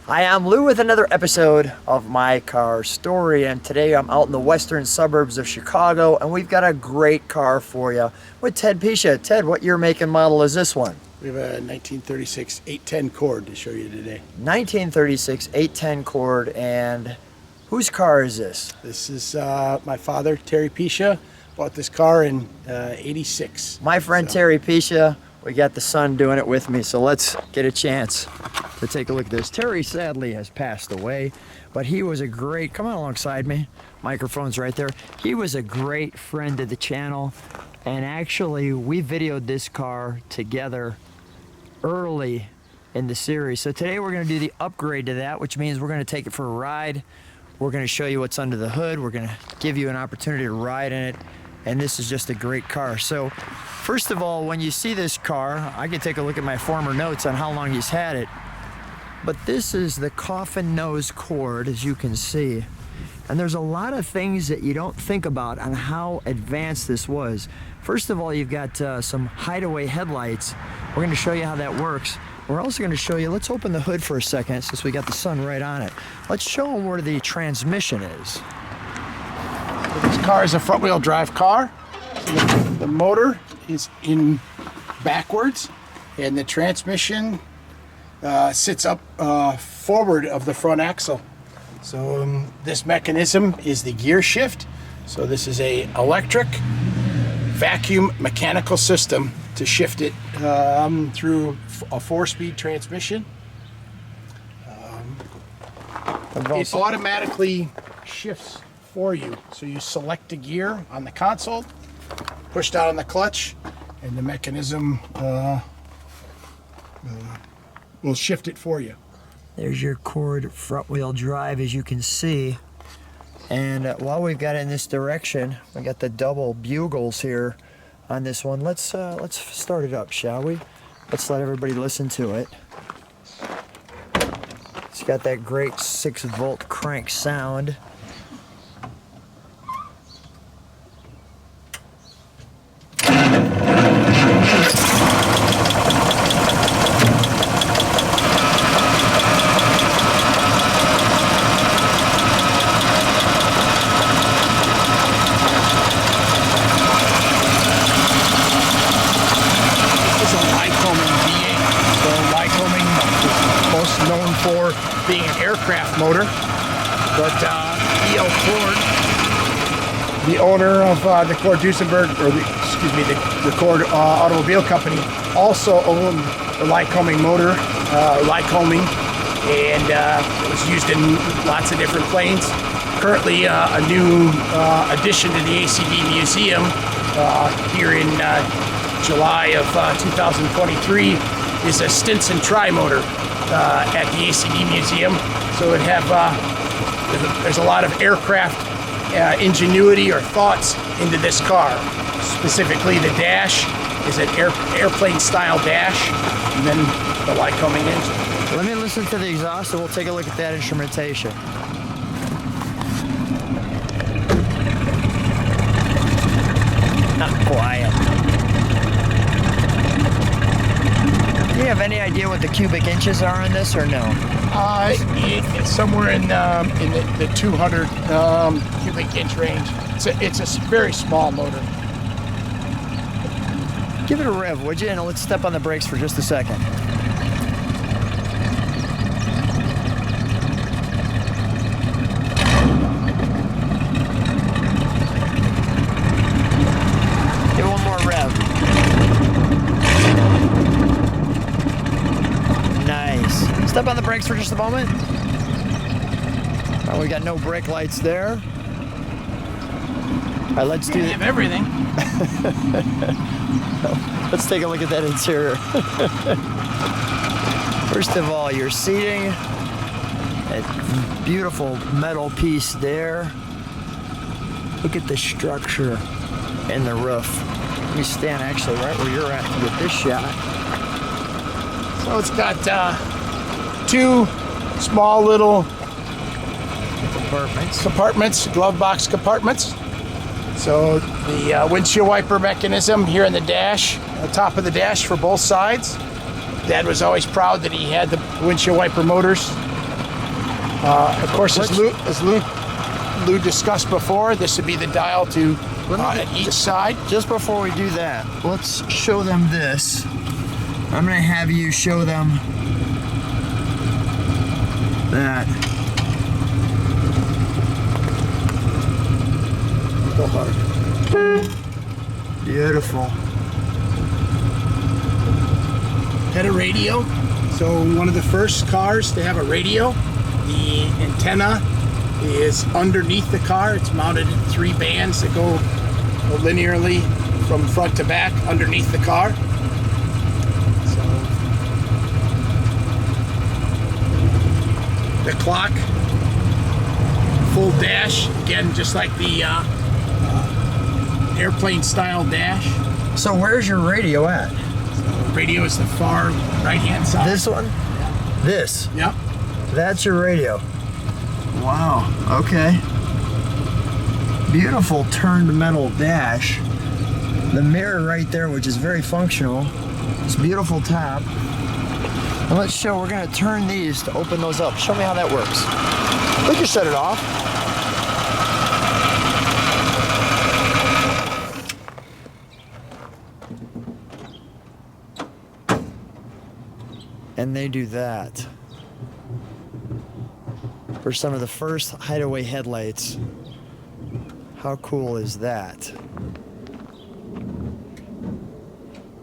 Hi, I'm Lou with another episode of My Car Story, and today I'm out in the western suburbs of Chicago, and we've got a great car for you with Ted Peshia. Ted, what year, make, and model is this one? We have a 1936 810 Cord to show you today. 1936 810 Cord, and whose car is this? This is my father, Terry Peshia. Bought this car in '86. My friend Terry Peshia. We got the son doing it with me, so let's get a chance to take a look at this. Terry sadly has passed away, but he was a great, come on alongside me, microphone's right there. He was a great friend of the channel, and actually we videoed this car together early in the series. So today we're gonna do the upgrade to that, which means we're gonna take it for a ride. We're gonna show you what's under the hood. We're gonna give you an opportunity to ride in it, and this is just a great car. So first of all, when you see this car, I can take a look at my former notes on how long he's had it. But this is the coffin nose Cord, as you can see. And there's a lot of things that you don't think about on how advanced this was. First of all, you've got some hideaway headlights. We're gonna show you how that works. We're also gonna show you, let's open the hood for a second since we got the sun right on it. Let's show them where the transmission is. This car is a front-wheel drive car. So the motor is in backwards, and the transmission sits up forward of the front axle. So this mechanism is the gear shift. So this is a electric vacuum mechanical system to shift it through a 4-speed transmission. It automatically shifts for you. So you select a gear on the console, push down on the clutch, and the mechanism will shift it for you. There's your Cord front-wheel drive, as you can see. And while we've got it in this direction, we got the double bugles here on this one. Let's start it up, shall we? Let's let everybody listen to it. It's got that great 6-volt crank sound. For being an aircraft motor, but E.L. Cord, the owner of the Cord Duesenberg, or the Cord Automobile Company, also owned the Lycoming motor, Lycoming, and it was used in lots of different planes. Currently, a new addition to the ACB Museum here in July of 2023 is a Stinson tri-motor. At the ACB Museum, so it have there's a lot of aircraft ingenuity or thoughts into this car. Specifically, the dash is an airplane style dash, and then the Lycoming engine. Let me listen to the exhaust, and we'll take a look at that instrumentation. Not quiet. Do you have any idea what the cubic inches are on this, or no? It's somewhere in the 200 cubic inch range. It's a very small motor. Give it a rev, would you? And let's step on the brakes for just a second. Give it one more rev. Nice. Step on the brakes for just a moment. Oh, we got no brake lights there. All right, let's do have everything. Let's take a look at that interior. First of all, your seating, that beautiful metal piece there. Look at the structure in the roof. Let me stand actually right where you're at to get this shot. So it's got two small little compartments, glove box compartments. So the windshield wiper mechanism here in the dash, on the top of the dash for both sides. Dad was always proud that he had the windshield wiper motors Of course, as Lou discussed before, this would be the dial to each side. Just before we do that, let's show them this. I'm gonna have you show them that. Go hard. Beautiful. Had a radio, so one of the first cars to have a radio. The antenna is underneath the car. It's mounted in 3 bands that go linearly from front to back underneath the car. So the clock, full dash, again just like the airplane style dash. So where's your radio at? Radio is the far right hand side. This one? Yeah. This? Yep. That's your radio. Wow, okay. Beautiful turned metal dash. The mirror right there, which is very functional. This beautiful top. And let's show, we're gonna turn these to open those up. Show me how that works. We can shut it off. And they do that. For some of the first hideaway headlights. How cool is that?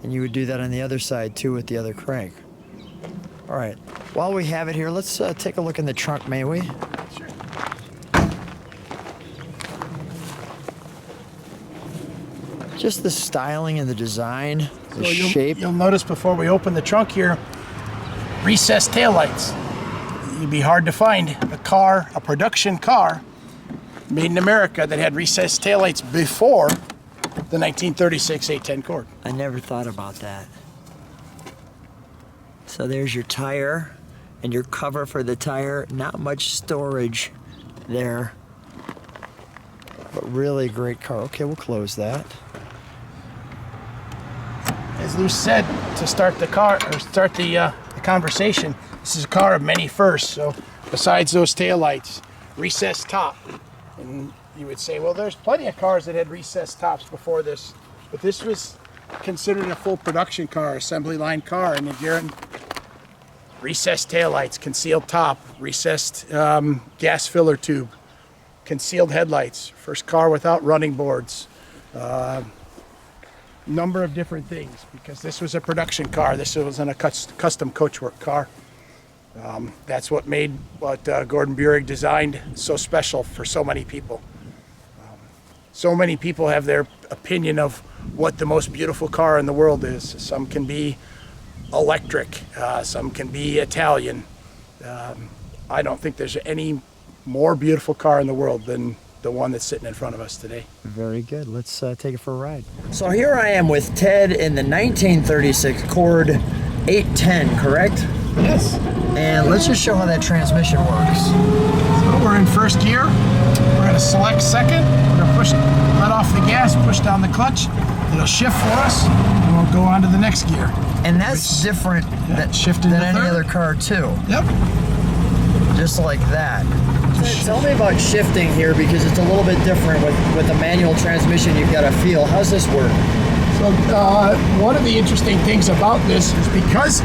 And you would do that on the other side too with the other crank. All right, while we have it here, let's take a look in the trunk, may we? Sure. Just the styling and the design, the shape. You'll notice before we open the trunk here, recessed taillights. It'd be hard to find a car, a production car, made in America that had recessed taillights before the 1936 810 Cord. I never thought about that. So there's your tire and your cover for the tire. Not much storage there, but really great car. Okay, we'll close that. As Lou said to start the car, or start the conversation, this is a car of many firsts. So besides those taillights, recessed top. And you would say, well, there's plenty of cars that had recessed tops before this, but this was considered a full production car, assembly line car. And again, recessed taillights, concealed top, recessed gas filler tube, concealed headlights, first car without running boards. Number of different things, because this was a production car. This wasn't a custom coachwork car. That's what made what Gordon Burig designed so special for so many people. So many people have their opinion of what the most beautiful car in the world is. Some can be electric, some can be Italian. I don't think there's any more beautiful car in the world than the one that's sitting in front of us today. Very good. Let's take it for a ride. So here I am with Ted in the 1936 Cord 810, correct? Yes. And let's just show how that transmission works. So we're in first gear. We're going to select second. We're going to let off the gas, push down the clutch. It'll shift for us, and we'll go on to the next gear. And that's different than any other car too. Yep. Just like that. Tell me about shifting here, because it's a little bit different with the manual transmission. You've got to feel. How's this work? So one of the interesting things about this is because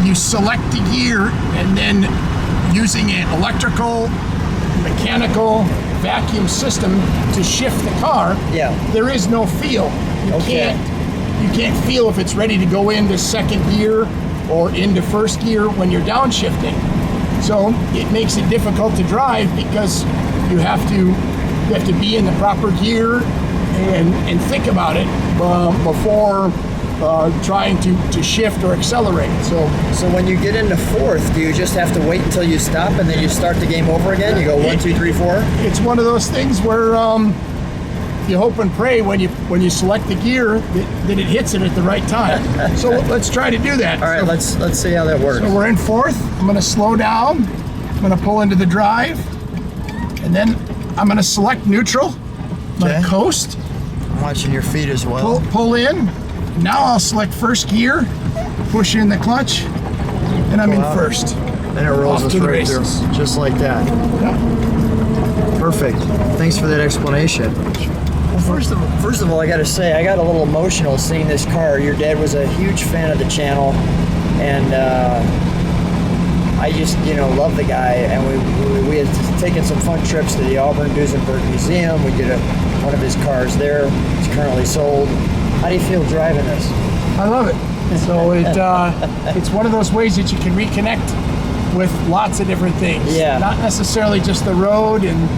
you select the gear and then using an electrical, mechanical, vacuum system to shift the car, there is no feel. You can't feel if it's ready to go into second gear or into first gear when you're downshifting. So it makes it difficult to drive, because you have to be in the proper gear and think about it before trying to shift or accelerate. So when you get into fourth, do you just have to wait until you stop and then you start the game over again? You go 1, 2, 3, 4? It's one of those things where you hope and pray when you select the gear that it hits it at the right time. So let's try to do that. All right, let's see how that works. So we're in fourth. I'm going to slow down. I'm going to pull into the drive, and then I'm going to select neutral. I'm going to coast. I'm watching your feet as well. Pull in. Now I'll select first gear, push in the clutch, and I'm in first. And it rolls Off us to the right through, races. just like that. Perfect. Thanks for that explanation. Well, first of all, I got to say, I got a little emotional seeing this car. Your dad was a huge fan of the channel, and I just, love the guy. And we had taken some fun trips to the Auburn-Duesenberg Museum. We did one of his cars there. It's currently sold. How do you feel driving this? I love it. So it's one of those ways that you can reconnect with lots of different things. Yeah. Not necessarily just the road and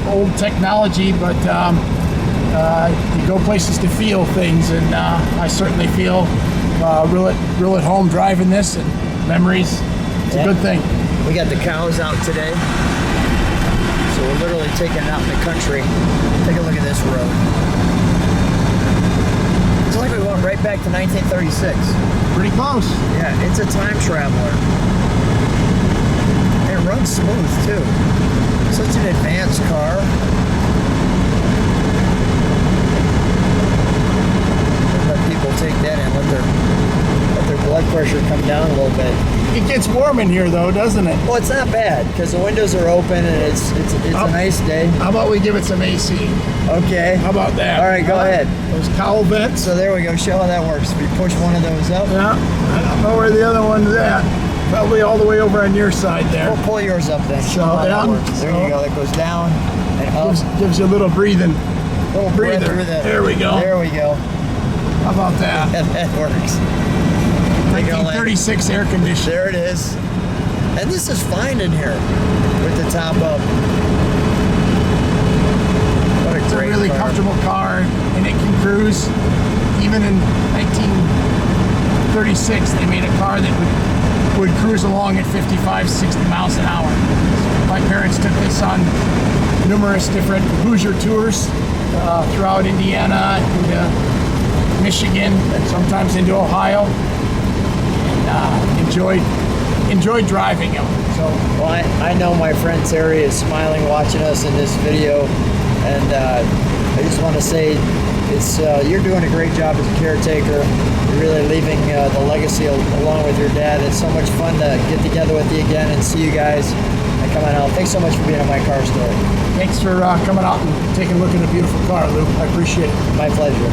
old technology, but you go places to feel things, and I certainly feel real at home driving this, and memories. It's a good thing. We got the cows out today, so we're literally taking it out in the country. Take a look at this road. It's like we went right back to 1936. Pretty close. Yeah, it's a time traveler. It runs smooth too. Such an advanced car. Let people take that and let their blood pressure come down a little bit. It gets warm in here though, doesn't it? Well, it's not bad because the windows are open and it's a nice day. How about we give it some AC? Okay. How about that? All right, go ahead. Those cowl vents. So there we go. Show how that works. We push one of those up. Yeah, I don't know where the other one's at. Probably all the way over on your side there. We'll pull yours up then. So, Show how that yeah, works. There you go. That goes down and up. Gives you a little breathing. Little breather. There we go. There we go. How about that? That works. 1936 air conditioning. There it is. And this is fine in here with the top up. What a It's a great really car. comfortable car, and it can cruise. Even in 1936, they made a car that would cruise along at 55, 60 miles an hour. My parents took this on numerous different Hoosier tours throughout Indiana, into Michigan, and sometimes into Ohio, and enjoyed driving them. So, Well, I know my friend Terry is smiling watching us in this video, and I just want to say you're doing a great job as a caretaker. You're really leaving the legacy along with your dad. It's so much fun to get together with you again and see you guys and coming out. Thanks so much for being on My Car Story. thanks for coming out and taking a look at a beautiful car, Lou. I appreciate it. My pleasure.